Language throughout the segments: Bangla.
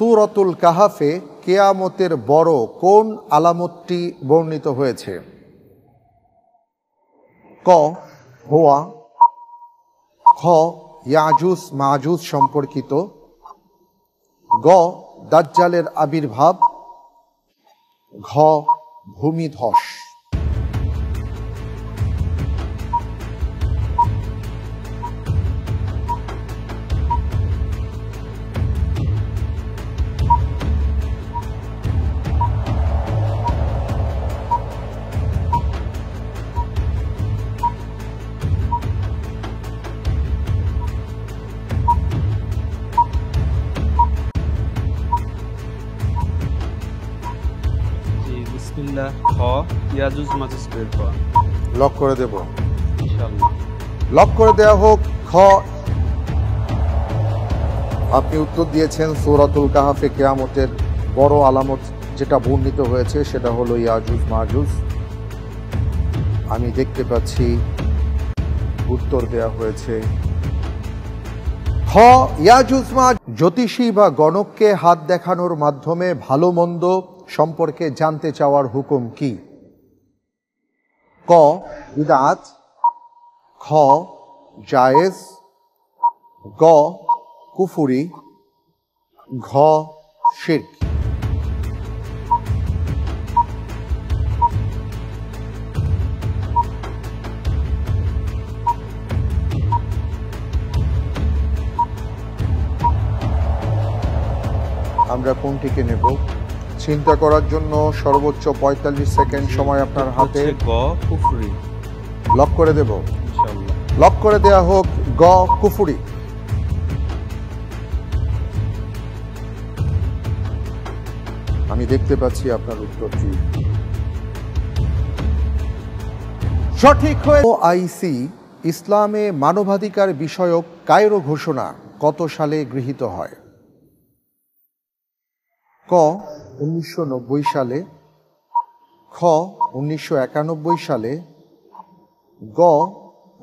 সূরাতুল কাহাফে কিয়ামতের বড় কোন আলামতটি বর্ণিত হয়েছে? ক হোয়া, খ ইয়াজুজ মাজুজ সম্পর্কিত, গ দাজ্জালের আবির্ভাব, ঘ ভূমিধস। বিসমিল্লাহ। খ ইয়াজুজ মাজুজ বের হওয়া। লক করে দেব ইনশাআল্লাহ। লক করে দেয়া হোক খ। আপনি উত্তর দিয়েছেন সূরাতুল কাহাফে কিয়ামতের বড় আলামত যেটা বর্ণিত হয়েছে সেটা হলো ইয়াজুজ মাজুজ। আমি দেখতে পাচ্ছি উত্তর দেয়া হয়েছে খ ইয়াজুজ মাজুজ। জ্যোতিষী বা গণককে হাত দেখানোর মাধ্যমে ভালো মন্দ সম্পর্কে জানতে চাওয়ার হুকুম কি? ক বিদআত, খ জায়েজ, গ কুফরি, ঘ শিরক। আমরা কোনটিকে নেব? চিন্তা করার জন্য সর্বোচ্চ 45 সেকেন্ড সময় আপনার হাতে। গ কুফরি। লক করে দেব ইনশাআল্লাহ। লক করে দেয়া হোক গ কুফরি। আমি দেখতে পাচ্ছি আপনার উত্তরটি সঠিক হয়ে। ওআইসি ইসলামে মানবাধিকার বিষয়ক কায়রো ঘোষণা কত সালে গৃহীত হয়? ক 1990 সালে, খ 1991 সালে, গ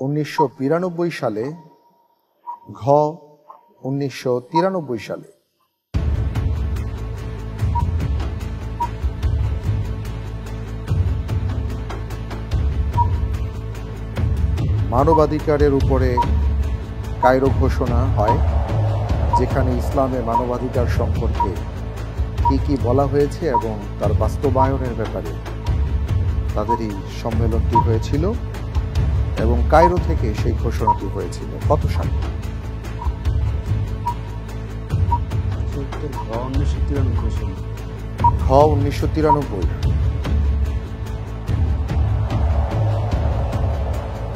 1992 সালে, ঘ 1993 সালে। মানবাধিকারের উপরে কায়রো ঘোষণা হয়, যেখানে ইসলামে মানবাধিকার সম্পর্কে কি কি বলা হয়েছে এবং তার বাস্তবায়নের ব্যাপারে তাদের এই সম্মেলনটি হয়েছিল এবং কায়রো থেকে সেই ঘোষণাটি হয়েছিল কত সালে? ঘ 1993 সালে। ঘ 1993।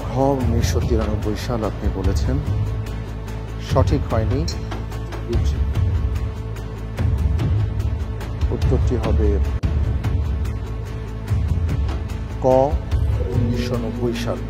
ঘ 1993 সাল আপনি বলেছেন, সঠিক হয়নি। উত্তরটি হবে ক 1990 সাল।